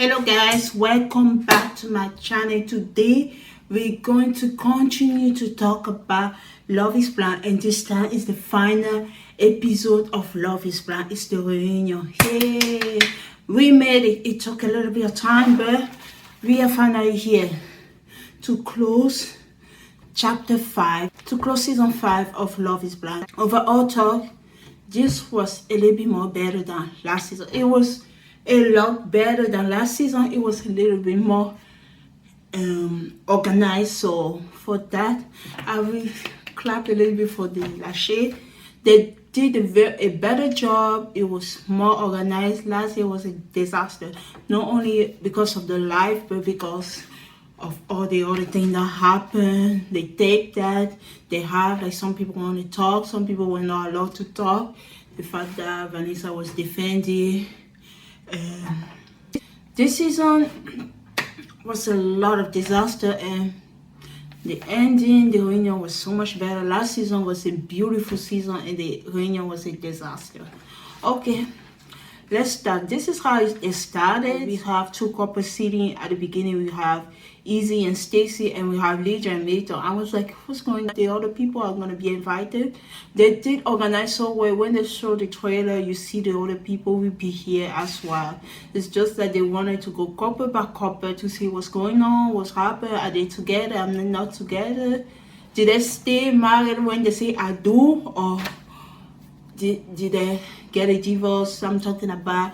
Hello guys, welcome back to my channel. Today we're going to continue to talk about Love is Blind, and this time is the final episode of Love is Blind. It's the reunion. Hey, we made it. It took a little bit of time, but we are finally here to close chapter 5, to close season 5 of Love is Blind. Overall talk, this was a little bit more better than last season. It was a lot better than last season. It was a little bit more organized, so for that I will clap a little bit for the Lachey. They did a better job. It was more organized. Last year was a disaster, not only because of the life but because of all the other things that happened. They take that they have, like, some people want to talk, some people were not allowed to talk. The fact that Vanessa was defending this season was a lot of disaster, and the ending, the reunion was so much better. Last season was a beautiful season and the reunion was a disaster. Okay, let's start. This is how it started. We have two couples sitting at the beginning. We have Easy and Stacy, and we have Lydia and Mito. I was like, what's going on? The other people are going to be invited. They did organize so well. When they show the trailer, you see the other people will be here as well. It's just that they wanted to go couple by couple to see what's going on, what's happening. Are they together? Are they not together? Did they stay married when they say I do? Or did they get a divorce? I'm talking about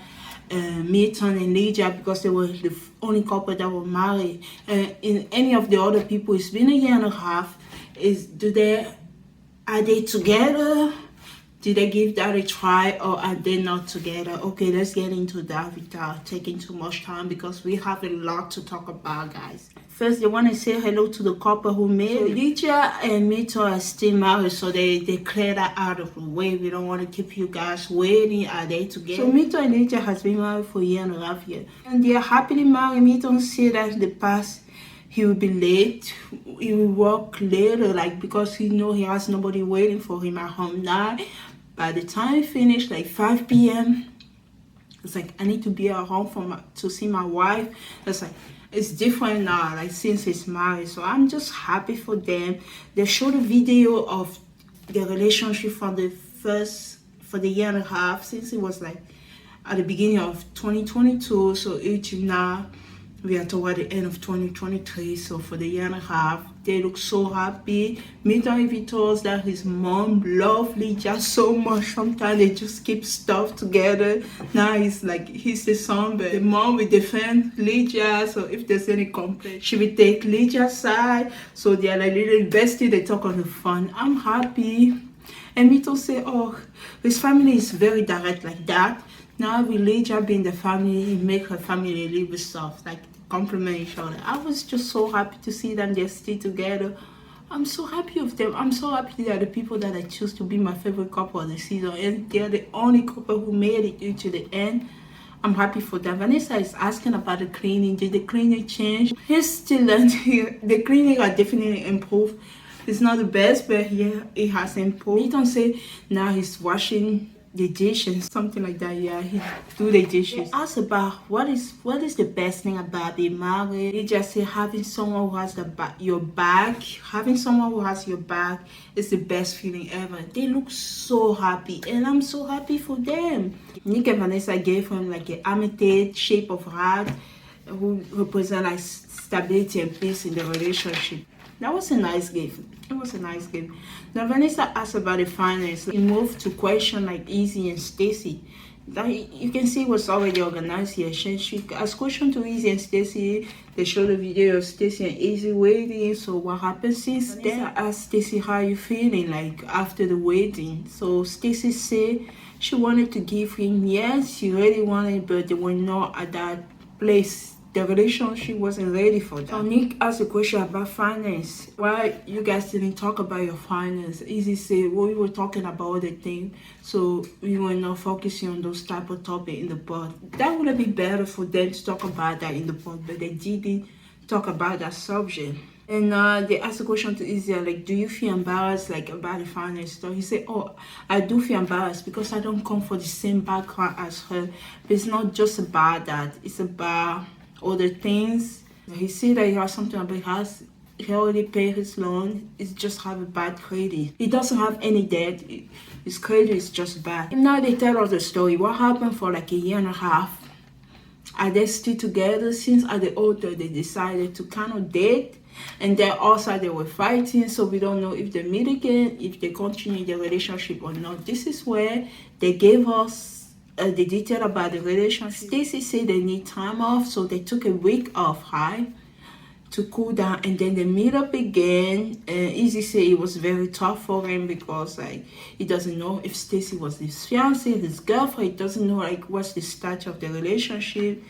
Milton and Lydia, because they were the only couple that were married. In any of the other people, it's been a year and a half. Are they together? Did they give that a try, or are they not together? Okay, let's get into that without taking too much time, because we have a lot to talk about, guys. First, they want to say hello to the couple who made it. Lydia and Mito are still married, so they clear that out of the way. We don't want to keep you guys waiting. Are they together? So Mito and Lydia has been married for a year and a half years, and they are happily married. Mito said that in the past he will be late. He will work later, like, because he know he has nobody waiting for him at home. Now, by the time he finished, like 5 p.m., it's like, I need to be at home to see my wife. It's like, it's different now, like, since he's married. So I'm just happy for them. They showed a video of the relationship for the year and a half, since it was like at the beginning of 2022. So each now we are toward the end of 2023. So for the year and a half, they look so happy. Mito even told us that his mom loved Lydia so much. Sometimes they just keep stuff together. Now he's the son, but the mom will defend Lydia. So if there's any complaint, she will take Lydia's side. So they are like little bestie. They talk on the phone. I'm happy. And Mito say, oh, his family is very direct like that. Now with Lydia being the family, he make her family a little bit soft, like compliment each other. I was just so happy to see them. They're still together. I'm so happy with them. I'm so happy they are the people that I choose to be my favorite couple of the season, and they're the only couple who made it to the end. I'm happy for them. Vanessa is asking about the cleaning. Did the cleaning change? He's still learning. The cleaning are definitely improved. It's not the best, but yeah, it has improved. He don't say now he's washing the dishes, something like that. Yeah, he do the dishes. They ask about what is the best thing about being married. They just say having someone who has your back. Having someone who has your back is the best feeling ever. They look so happy, and I'm so happy for them. Nick and Vanessa gave him like an amethyst shape of heart, who represent like stability and peace in the relationship. That was a nice gift. It was a nice gift. Now Vanessa asked about the finance. He moved to question like Easy and Stacy. You can see what's already organized here. She asked question to Easy and Stacy. They showed the video of Stacy and Easy waiting. So what happened since then? I asked Stacy, how you feeling like after the wedding? So Stacy said she wanted to give him, yes, she really wanted, but they were not at that place. The relationship wasn't ready for that. So Nick asked a question about finance. Why you guys didn't talk about your finance? Easy said, well, we were talking about other things, so we were not focusing on those type of topics in the pod. That would have been better for them to talk about that in the pod, but they didn't talk about that subject. And they asked a question to Izzy, like, do you feel embarrassed, like, about the finance stuff? He said, oh, I do feel embarrassed because I don't come from the same background as her. But it's not just about that. It's about other things. He said that he has something about house. He already paid his loan. He just have a bad credit. He doesn't have any debt. His credit is just bad. And now they tell us the story. What happened for like a year and a half? Are they still together? Since at the altar they decided to kind of date, and then also they were fighting, so we don't know if they meet again, if they continue the relationship or not. This is where they gave us the detail about the relationship. Stacy said they need time off, so they took a week off, right, to cool down, and then they meet up again. Easy said it was very tough for him because like he doesn't know if Stacy was his fiance, his girlfriend. He doesn't know like what's the status of the relationship.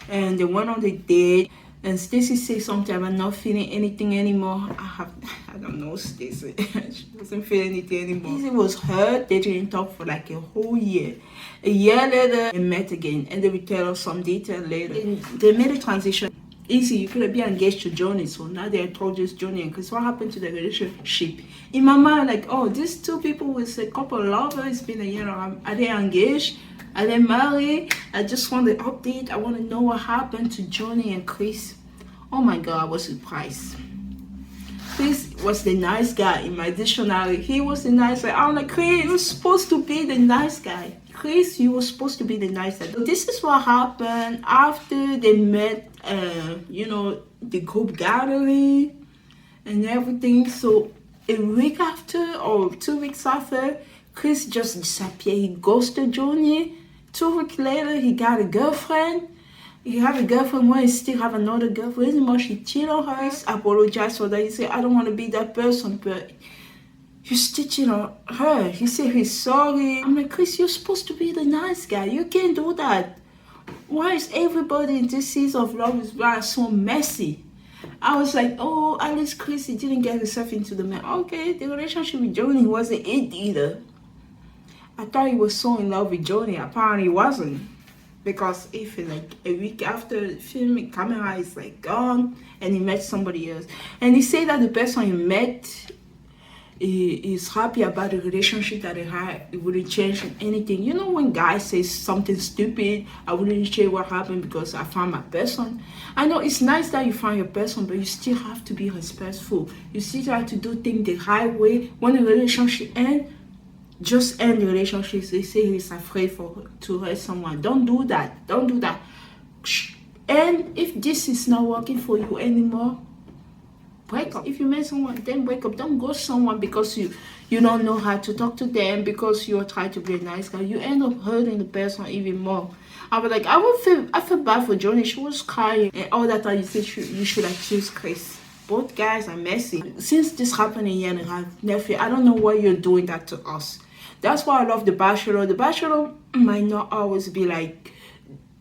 And they went on the date, and Stacy said something about not feeling anything anymore. I don't know Stacy. She doesn't feel anything anymore. Easy was hurt. They didn't talk for like a whole year. A year later, they met again, and they will tell us some detail later. They made a transition. Easy, you could have been engaged to Johnny, so now they told you it's Johnny and Chris. What happened to the relationship? In my mind, like, oh, these two people with a couple of lovers, it's been a year. Are they engaged? Are they married? I just want the update. I want to know what happened to Johnny and Chris. Oh my God, I was surprised. Chris was the nice guy in my dictionary. He was the nice guy. I'm like, Chris, you were supposed to be the nice guy. Chris, you were supposed to be the nice guy. So this is what happened after they met, the group gathering and everything. So a week after or 2 weeks after, Chris just disappeared. He ghosted Johnny. 2 weeks later, he got a girlfriend. He had a girlfriend when he still have another girlfriend. Anymore, she cheated on her. He apologized for that. He said, I don't want to be that person, but you're still cheating on her. He said he's sorry. I'm like, Chris, you're supposed to be the nice guy. You can't do that. Why is everybody in this season of Love is Blind so messy? I was like, oh, at least Chris, he didn't get himself into the man. Okay, the relationship with Johnny wasn't it either. I thought he was so in love with Johnny. Apparently he wasn't. Because if like a week after filming, camera is like gone and he met somebody else. And he said that the person he met is happy about the relationship that they had. It wouldn't change anything. You know when guys say something stupid, I wouldn't share what happened because I found my person. I know it's nice that you found your person, but you still have to be respectful. You still have to do things the right way. When the relationship ends, just end the relationship. They say he's afraid to hurt someone. Don't do that. Don't do that. And if this is not working for you anymore, break up. If you met someone, then break up. Don't ghost someone because you don't know how to talk to them, because you're trying to be a nice guy. You end up hurting the person even more. I was like, I feel bad for Johnny. She was crying, and all that time you said you should have choose Chris. Both guys are messy. Since this happened a year and a half, nephew, I don't know why you're doing that to us. That's why I love The Bachelor. The Bachelor might not always be like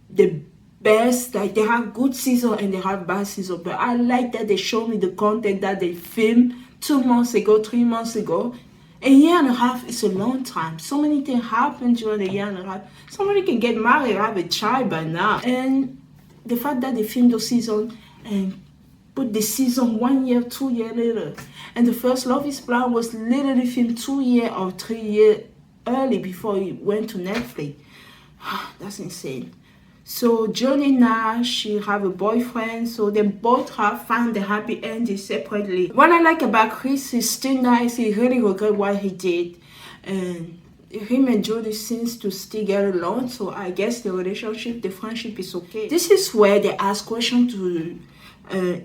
the best. Like they have good season and they have bad season. But I like that they show me the content that they filmed 2 months ago, 3 months ago. A year and a half is a long time. So many things happen during a year and a half. Somebody can get married, have a child by now. And the fact that they filmed the season and put the season 1 year, 2 years later. And the first Love is Blind was literally filmed 2 years or 3 years early before it went to Netflix. That's insane. So Johnny now, she have a boyfriend. So they both have found the happy ending separately. What I like about Chris is still nice. He really regret what he did. And him and Johnny seems to still get along. So I guess the relationship, the friendship is okay. This is where they ask questions to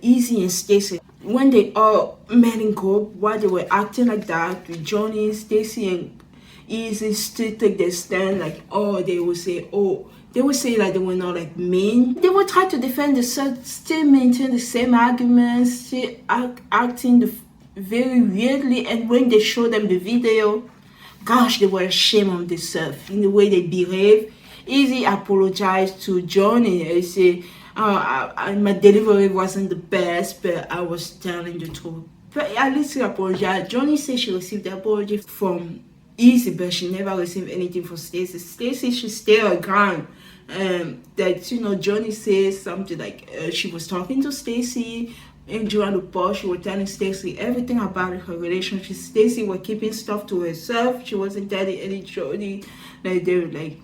Easy and Stacy. When they all met in group, why they were acting like that with Johnny, Stacy, and Easy still take their stand like, they would say like they were not like mean. They would try to defend themselves, still maintain the same arguments, still acting very weirdly. And when they show them the video, gosh, they were ashamed of themselves in the way they behave. Easy apologized to Johnny and say, my delivery wasn't the best, but I was telling the truth. But at least he apologized. Johnny said she received the apology from Easy, but she never received anything from Stacy. Stacy, she still agreed that Johnny says something like she was talking to Stacy, and during the post she was telling Stacy everything about her relationship. Stacy was keeping stuff to herself. She wasn't telling any Johnny. Like they were like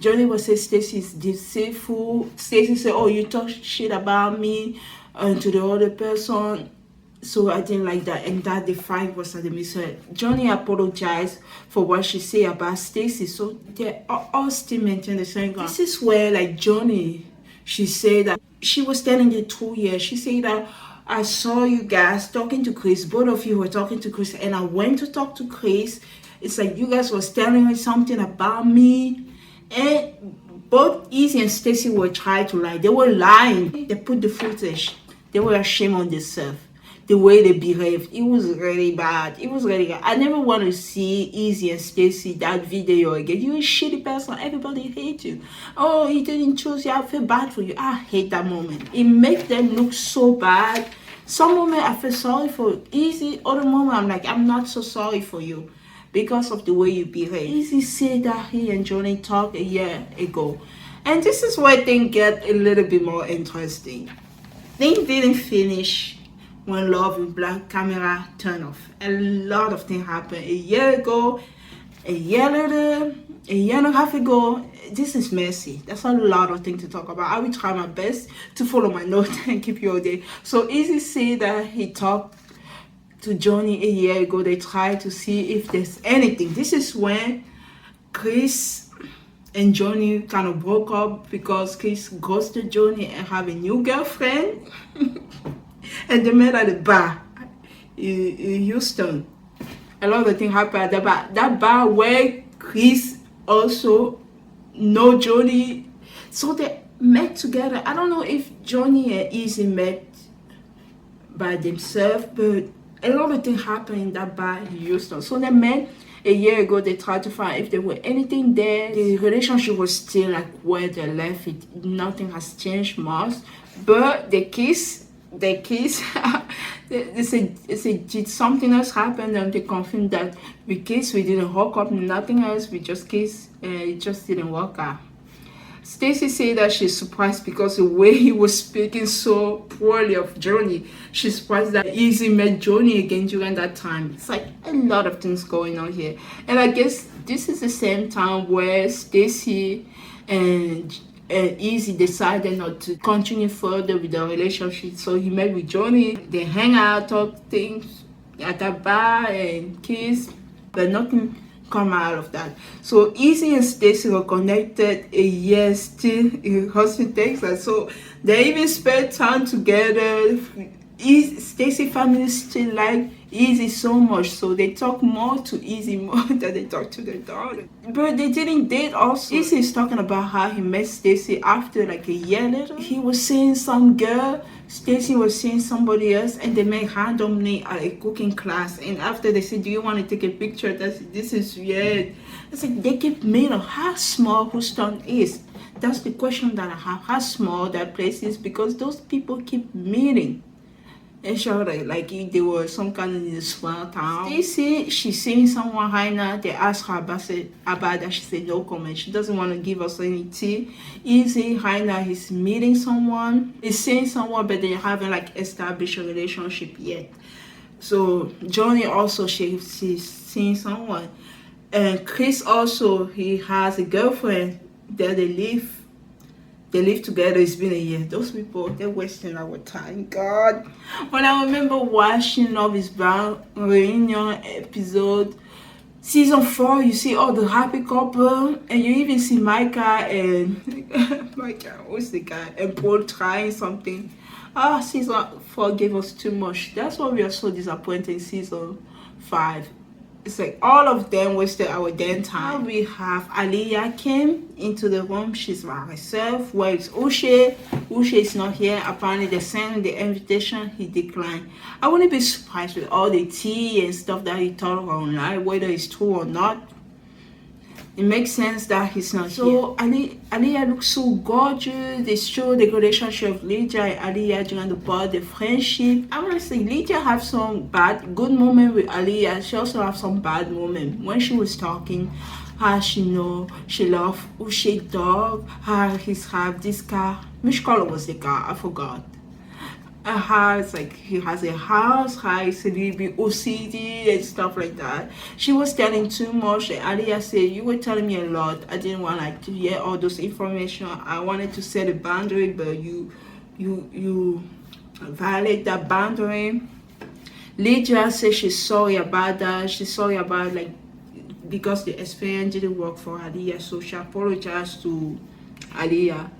Johnny was saying Stacy's deceitful. Stacy said, "Oh, you talk shit about me," and to the other person. So I didn't like that, and that the fight was at the middle. Johnny apologized for what she said about Stacy, so they are all still maintain the same ground. This is where, like, Johnny, she said that she was telling the truth. Yeah, she said that I saw you guys talking to Chris. Both of you were talking to Chris, and I went to talk to Chris. It's like you guys was telling me something about me, and both Easy and Stacy were trying to lie. They were lying. They put the footage. They were ashamed on themselves. The way they behaved, it was really bad. It was really bad. I never want to see Easy and Stacy that video again. You're a shitty person. Everybody hates you. Oh, he didn't choose you. I feel bad for you. I hate that moment. It makes them look so bad. Some moment I feel sorry for Easy. Other moment I'm like, I'm not so sorry for you because of the way you behave. Easy said that he and Johnny talked a year ago. And this is where things get a little bit more interesting. Things didn't finish when Love in Black camera turned off. A lot of things happened a year ago, a year later, a year and a half ago. This is messy. That's a lot of things to talk about. I will try my best to follow my notes and keep you all day. So Easy said that he talked to Johnny a year ago. They tried to see if there's anything. This is when Chris and Johnny kind of broke up because Chris ghosted Johnny and have a new girlfriend. And they met at the bar in Houston. A lot of things happened at the bar. That bar where Chris also know Johnny. So they met together. I don't know if Johnny and Easy met by themselves, but a lot of things happened in that bar in Houston. So they met a year ago. They tried to find if there were anything there. The relationship was still like where they left it. Nothing has changed much. But they kiss. They said something else happened, and they confirmed that we kissed, we didn't hook up, nothing else, we just kissed, and it just didn't work out. Stacy said that she's surprised because the way he was speaking so poorly of Johnny. She's surprised that Easy met Johnny again during that time. It's like a lot of things going on here. And I guess this is the same time where Stacy and Easy decided not to continue further with the relationship. So he met with Johnny. They hang out, talk things at that bar and kiss, but nothing come out of that. So Easy and Stacy were connected a year still in Austin, Texas. So they even spent time together. Stacy family still like Easy so much, so they talk more to Easy more than they talk to their daughter. But they didn't date also. Easy is talking about how he met Stacy after like a year later. He was seeing some girl, Stacy was seeing somebody else, and they met randomly at a cooking class. And after they said, "Do you want to take a picture?" This is weird. It's like they keep meeting. How small Houston is. That's the question that I have. How small that place is, because those people keep meeting. And sure, like if they were some kind of in a small town. Stacy, she's seeing someone right now. They asked her about that. She said no comment. She doesn't want to give us any tea. Easy right now, he's meeting someone. He's seeing someone, but they haven't like established a relationship yet. So Johnny also, she's seeing someone. And Chris also, he has a girlfriend. There they live. They live together. It's been a year. Those people, they're wasting our time. God. When I remember watching Love is Blind reunion episode, season 4, you see all the happy couple, and you even see Micah and Micah, who's the guy, and Paul trying something. Season 4 gave us too much. That's why we are so disappointed in season 5. It's like all of them wasted our damn time. Now we have Aliyah came into the room. She's by herself. Where is Uche? Uche is not here. Apparently they sent the invitation. He declined. I wouldn't be surprised with all the tea and stuff that he told her online, whether it's true or not. It makes sense that he's not so here. Aliyah looks so gorgeous. They show the relationship of Lydia and Aliyah during the part, the friendship. I want to say Lydia have some good moment with Aliyah. She also have some bad moment when she was talking. How she know she love Uche dog. How he's have this car. Which color was the car? I forgot. a house, like he has a house, has a little bit OCD and stuff like that. She was telling too much. Aliyah said, you were telling me a lot. I didn't want like to hear all those information. I wanted to set a boundary, but you violate that boundary. Lydia said she's sorry about that. She's sorry about like because the experience didn't work for Aliyah, so she apologized to Aliyah.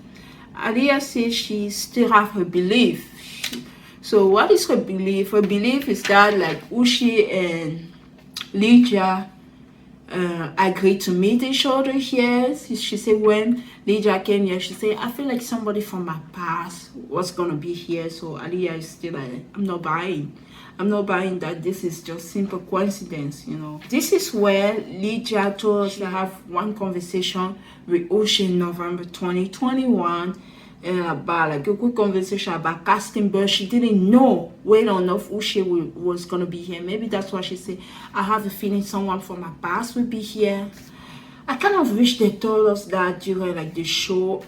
Aliyah says she still have her belief. So what is her belief? Her belief is that like Uche and Lydia agreed to meet each other here. She said when Lydia came here, she said, I feel like somebody from my past was gonna be here. So Aliyah is still like, I'm not buying. I'm not buying that this is just simple coincidence, you know. This is where Lydia told us to have one conversation with Uche in November 2021 about like a quick conversation about casting, but she didn't know whether or not Uche was gonna be here. Maybe that's why she said, I have a feeling someone from my past will be here. I kind of wish they told us that during like the show.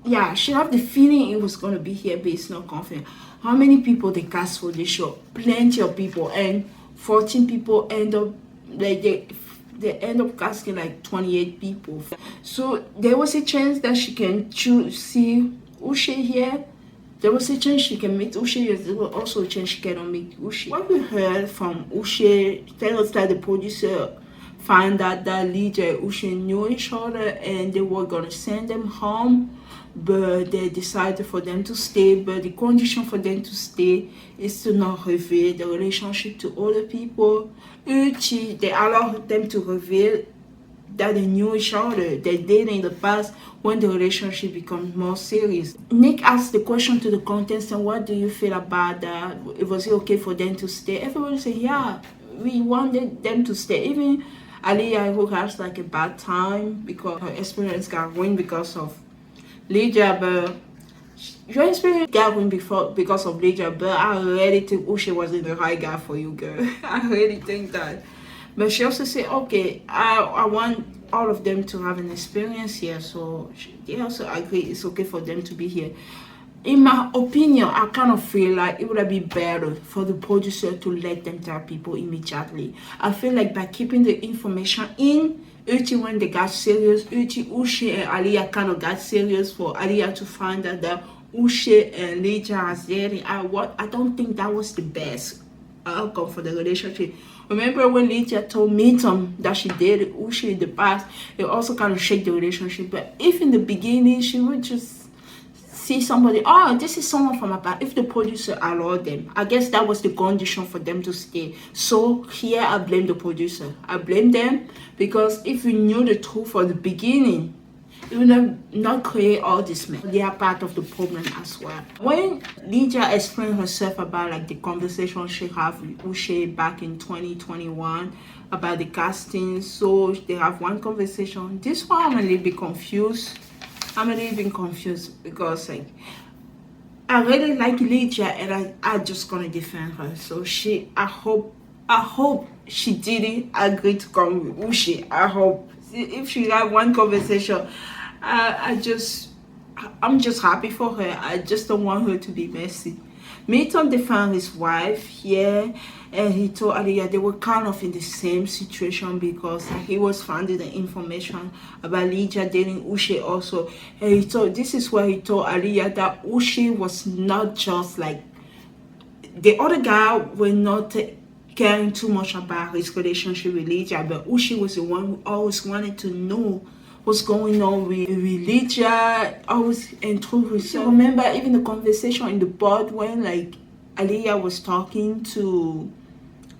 Yeah, she have the feeling it was gonna be here, but it's not confident. How many people they cast for the show? Plenty of people, and 14 people end up like they end up casting like 28 people. So there was a chance that she can see Uche here. There was a chance she can meet Uche. There was also a chance she cannot meet Uche. What we heard from Uche tell us that the producer found out that Lydia and Uche knew each other and they were gonna send them home, but they decided for them to stay. But the condition for them to stay is to not reveal the relationship to other people. They allowed them to reveal that they knew each other, they did in the past when the relationship becomes more serious. Nick asked the question to the contestant, what do you feel about that? Was it okay for them to stay? Everybody said, yeah, we wanted them to stay. Even Aliyah, who has like a bad time because her experience got ruined because of Lydia, but your experience got ruined because of Lydia, but I really think Uche wasn't the right guy for you, girl. I really think that. But she also said, okay, I want all of them to have an experience here, so they also agree it's okay for them to be here. In my opinion, I kind of feel like it would have been better for the producer to let them tell people immediately. I feel like by keeping the information in, when they got serious, Uche and Aliyah kind of got serious for Aliyah to find out that Uche and Lydia are dating. I don't think that was the best outcome for the relationship. Remember when Lydia told Milton that she dated Uche in the past, it also kind of shake the relationship. But if in the beginning she would just see somebody, oh, this is someone from my past, if the producer allowed them, I guess that was the condition for them to stay. So here I blame the producer. I blame them because if we knew the truth from the beginning, it would not create all this mess. They are part of the problem as well. When Lydia explained herself about like the conversation she had with Uche back in 2021 about the casting, so they have one conversation. This one I'm a little bit confused. Because like I really like Lydia and I'm just gonna defend her. So I hope she didn't agree to come with Uche. I hope if she had one conversation, I'm just happy for her. I just don't want her to be messy. Milton defended his wife here, and he told Aliyah they were kind of in the same situation because he was finding the information about Lydia dating Uche also. And this is where he told Aliyah that Uche was not just like the other guy were not caring too much about his relationship with Lydia, but Uche was the one who always wanted to know what's going on with Lydia, always and through herself. Remember even the conversation in the board when like Aliyah was talking to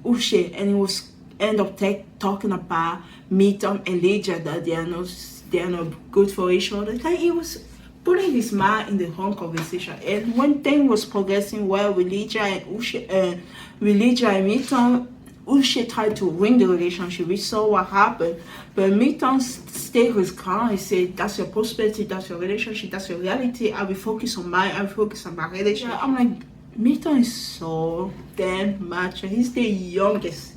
Uche and it was end up talking about Milton and Lydia, that they are not good for each other. Like he was putting his mind in the whole conversation. And when things was progressing well with Lydia and Uche, with Lydia and Milton, Uche tried to ruin the relationship. We saw what happened. But Milton stayed his ground. He said, that's your perspective, that's your relationship, that's your reality. I will focus on mine, I will focus on my relationship. I'm like, Milton is so damn macho. He's the youngest.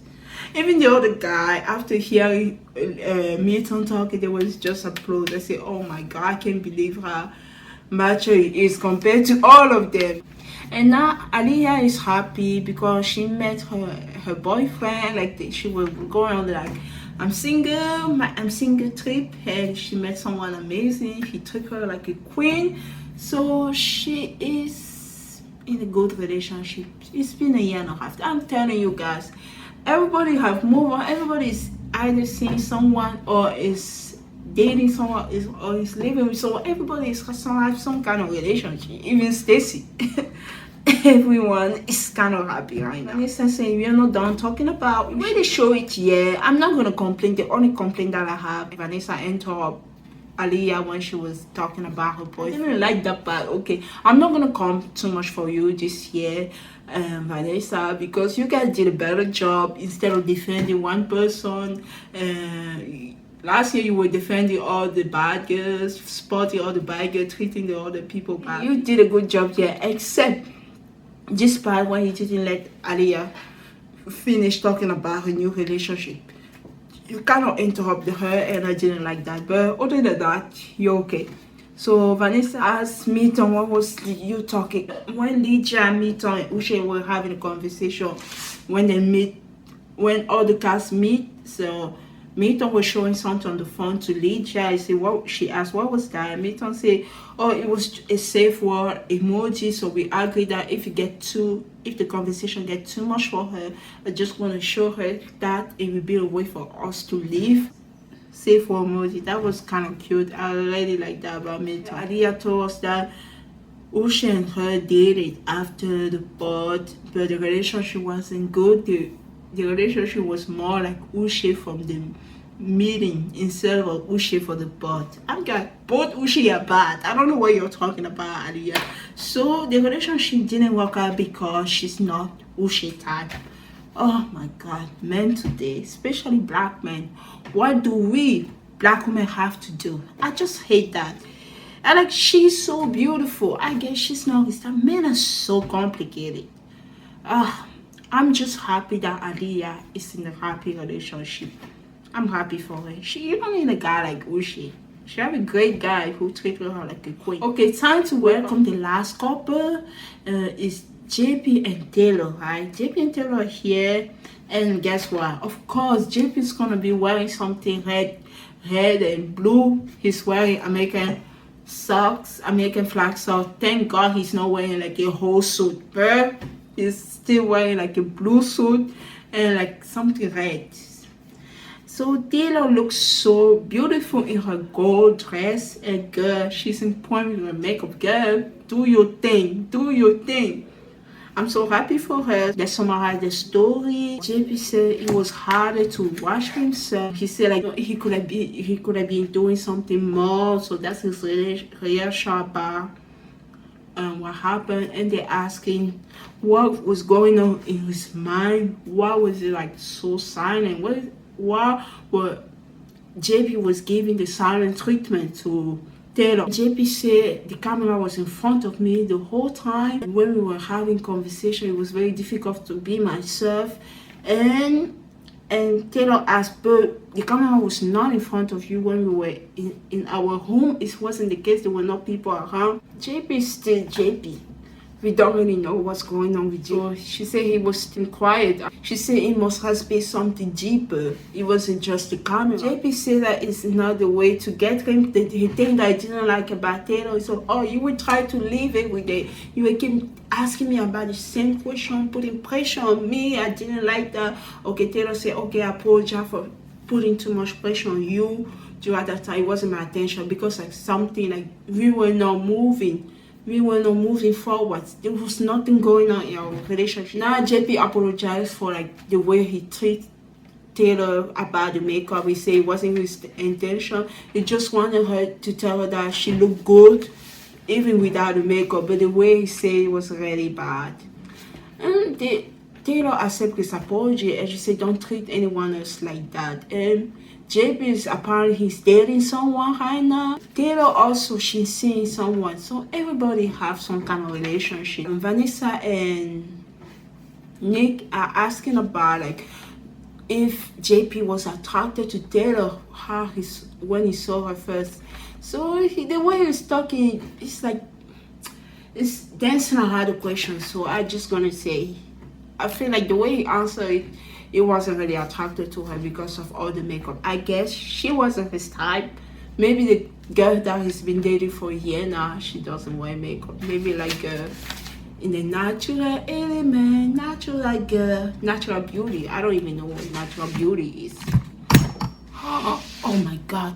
Even the other guy, after hearing Milton talking, there was just applause. I said, oh my God, I can't believe how macho he is compared to all of them. And now Aliyah is happy because she met her boyfriend. Like she was going on like I'm single trip, and she met someone amazing. He took her like a queen. So she is in a good relationship. It's been a year and a half. I'm telling you guys, everybody have moved on. Everybody is either seeing someone or is dating someone or is living with someone. Everybody is some kind of relationship. Even Stacy. Everyone is kind of happy right now. Vanessa saying we are not done talking about. We really show it here. I'm not gonna complain. The only complaint that I have, Vanessa interrupted Aliyah when she was talking about her boyfriend. I didn't like that part. Okay, I'm not gonna come too much for you this year, Vanessa, because you guys did a better job instead of defending one person. Last year you were defending all the bad girls, spotting all the bad girls, treating the other people bad. You did a good job here, except this part when you didn't let Aliyah finish talking about her new relationship. You cannot interrupt her, and I didn't like that. But other than that, you're okay. So Vanessa asked Milton, what was you talking? When Lydia, Milton, and Uche were having a conversation, when they meet, when all the cast meet, so Milton was showing something on the phone to Lydia. I said, what? She asked, what was that? Milton said, oh, it was a safe word emoji. So we agreed that if the conversation gets too much for her, I just want to show her that it will be a way for us to leave. Safe word emoji. That was kind of cute. I really like that about Milton. Aliyah told us that Usha and her dated after the pod, but the relationship wasn't good. The relationship was more like Ushe from the meeting instead of Ushe for the pod. I got both Ushe are bad. I don't know what you're talking about, Aliyah. So the relationship didn't work out because she's not Ushe type. Oh my God, men today, especially black men, what do we black women have to do? I just hate that. And like, she's so beautiful. I guess she's not. Men are so complicated. I'm just happy that Aliyah is in a happy relationship. I'm happy for her. You don't need a guy like Ushi. She have a great guy who treated her like a queen. Okay, time to welcome the last couple. Is JP and Taylor, right? JP and Taylor are here. And guess what? Of course, JP is going to be wearing something red and blue. He's wearing American socks, American flag socks. Thank God he's not wearing like a whole suit. But is still wearing like a blue suit and like something red. So Taylor looks so beautiful in her gold dress. And girl, she's in point with her makeup. Girl, do your thing. Do your thing. I'm so happy for her. They summarize the story. JP said it was harder to watch himself. He said like he could have been doing something more. So that's his reaction about what happened, and they're asking what was going on in his mind. Why was it like so silent? Why JP was giving the silent treatment to Taylor? JP said the camera was in front of me the whole time. When we were having conversation, it was very difficult to be myself. And Taylor asked, but the camera was not in front of you when we were in our home. It wasn't the case. There were no people around. JP is still JP. We don't really know what's going on with JP. She said he was still quiet. She said it must have been something deeper. It wasn't just the camera. JP said that it's not the way to get him. The thing that I didn't like about Taylor is, you would try to leave every day. You would keep asking me about the same question, putting pressure on me. I didn't like that. Okay, Taylor said, okay, I apologize for putting too much pressure on you. Throughout that time, it wasn't my attention because like something like we were not moving. We were not moving forward. There was nothing going on in our relationship. Now JP apologized for like the way he treated Taylor about the makeup. He said it wasn't his intention. He just wanted her to tell her that she looked good even without the makeup. But the way he said it was really bad. And Taylor accepted his apology and she said don't treat anyone else like that. And JP is apparently he's dating someone right now. Taylor also she's seeing someone. So everybody have some kind of relationship. And Vanessa and Nick are asking about like if JP was attracted to Taylor when he saw her first. So the way he's talking, it's like it's dancing a hard question, so I just gonna say I feel like the way he answered it, it wasn't really attracted to her because of all the makeup. I guess she wasn't his type. Maybe the girl that he's been dating for a year now, she doesn't wear makeup. Maybe like in the natural element, natural like natural beauty. I don't even know what natural beauty is. Oh my god.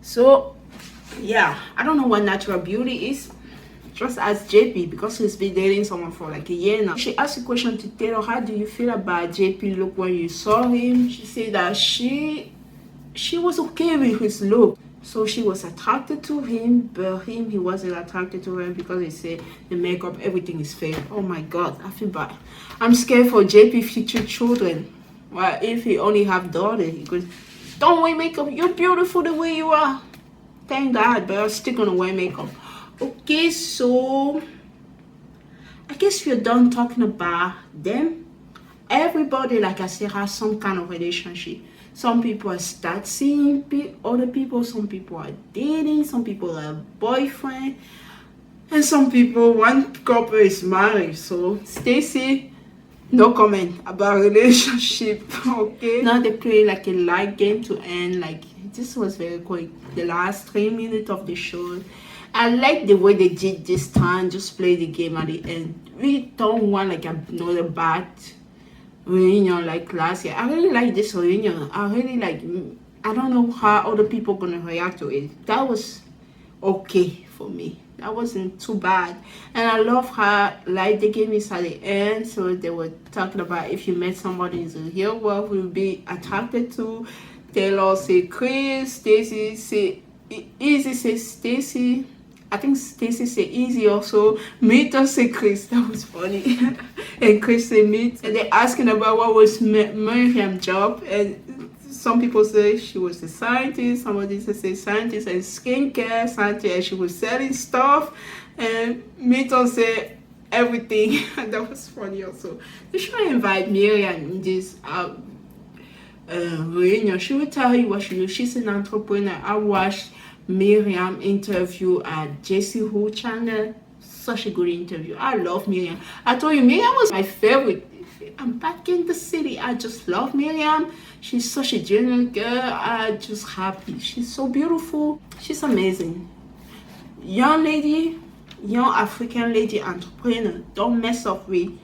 So yeah, I don't know what natural beauty is. Just ask JP because he's been dating someone for like a year now. She asked a question to Taylor, how do you feel about JP look when you saw him? She said that she was okay with his look. So she was attracted to him, but he wasn't attracted to her because he said the makeup, everything is fake. Oh my god, I feel bad. I'm scared for JP future children. Well, if he only have daughter, he goes, don't wear makeup, you're beautiful the way you are. Thank God, but I'm still gonna wear makeup. Okay, so I guess we're done talking about them. Everybody, like I said, has some kind of relationship. Some people start seeing other people, some people are dating, some people are boyfriend, and some people, one couple is married. So Stacy, no comment about relationship. Okay, now they play like a light game to end. Like this was very quick, the last 3 minutes of the show. I like the way they did this time, just play the game at the end. We don't want like another bad reunion like last year. I really like this reunion. I really like, I don't know how other people gonna react to it. That was okay for me. That wasn't too bad. And I love how like the game is at the end. So they were talking about if you met somebody in the real world, will be attracted to. Taylor say Chris, Stacy say Easy say Stacy. I think Stacy say Easy also. Mita say Chris. That was funny. And Chris say Meet. And they're asking about what was Miriam's job. And some people say she was a scientist. Somebody say scientist and skincare scientist. And she was selling stuff. And Mita say everything. And that was funny also. They should invite Miriam in this reunion. She will tell you what she knows. She's an entrepreneur. I watched Miriam interview at Jessie Who channel. Such a good interview. I love Miriam. I told you Miriam was my favorite. I'm back in the city. I just love Miriam. She's such a genuine girl. I'm just happy. She's so beautiful. She's amazing. Young lady, young African lady entrepreneur. Don't mess up with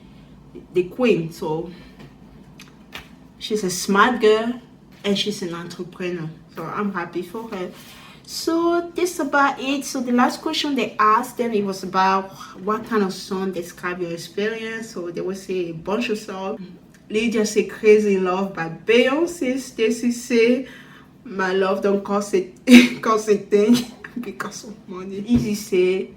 the queen. So she's a smart girl and she's an entrepreneur. So I'm happy for her. So this is about it. So the last question they asked them, it was about what kind of song describe your experience. So they would say a bunch of songs. Lydia say Crazy in Love by Beyonce. Stacy say My Love Don't Cost a thing because of money. Easy say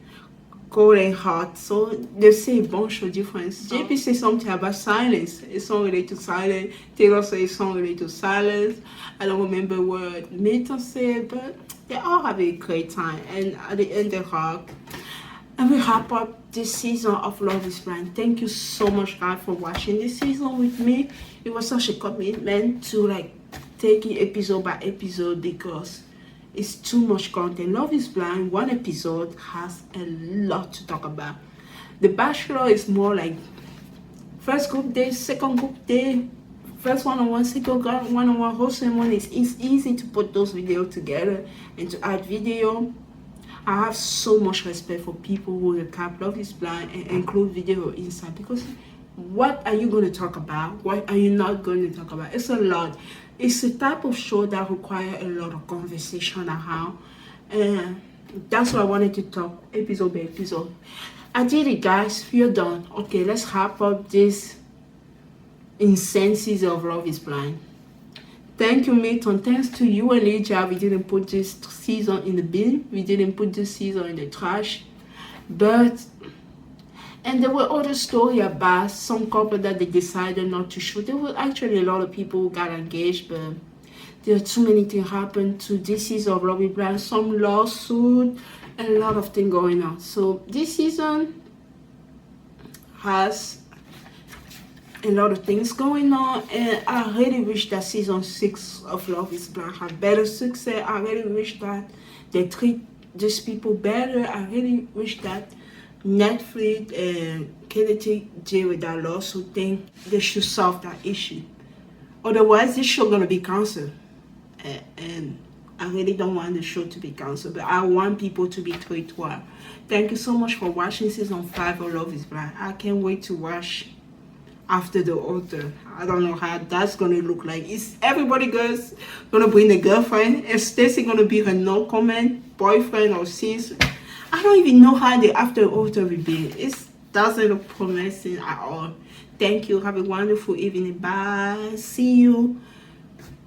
Cold and Hot. So they say a bunch of different songs. JP say something about silence. A song related to silence. Taylor say a song related to silence. I don't remember what Mita said, but they all have a great time. And at the end they hug. And we wrap up this season of Love is Blind. Thank you so much, guys, for watching this season with me. It was such a commitment to like take it episode by episode because it's too much content. Love is Blind, one episode has a lot to talk about. The Bachelor is more like first group day, second group day, first one-on-one, second one-on-one, whole ceremony. It's easy to put those videos together and to add video. I have so much respect for people who recap Love is Blind and include video inside, because what are you going to talk about? What are you not going to talk about? It's a lot. It's a type of show that requires a lot of conversation around, and that's what I wanted to talk episode by episode. I did it, guys. We're done. Okay, let's wrap up this insane season of Love is Blind. Thank you, Milton. Thanks to you and Lydia, we didn't put this season in the bin. We didn't put this season in the trash. But, and there were other stories about some couple that they decided not to shoot. There were actually a lot of people who got engaged, but there are too many things happened to this season of Love is Blind. Some lawsuit, and a lot of things going on. So this season has a lot of things going on, and I really wish that season 6 of Love is Blind had better success. I really wish that they treat these people better. I really wish that Netflix and KDTJ with that lawsuit thing, they should solve that issue. Otherwise, this show gonna be canceled. And I really don't want the show to be canceled, but I want people to be treated well. Thank you so much for watching season 5 of Love is Blind. I can't wait to watch after the author. I don't know how that's gonna look like. Is everybody gonna bring the girlfriend? Is Stacy gonna be her no comment boyfriend or sis? I don't even know how the after author will be. It doesn't look promising at all. Thank you. Have a wonderful evening. Bye. See you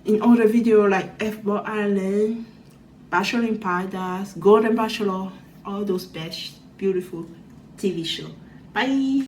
in other video like F-Ball Island, Bachelor in Paradise, Golden Bachelor, all those best beautiful TV show. Bye.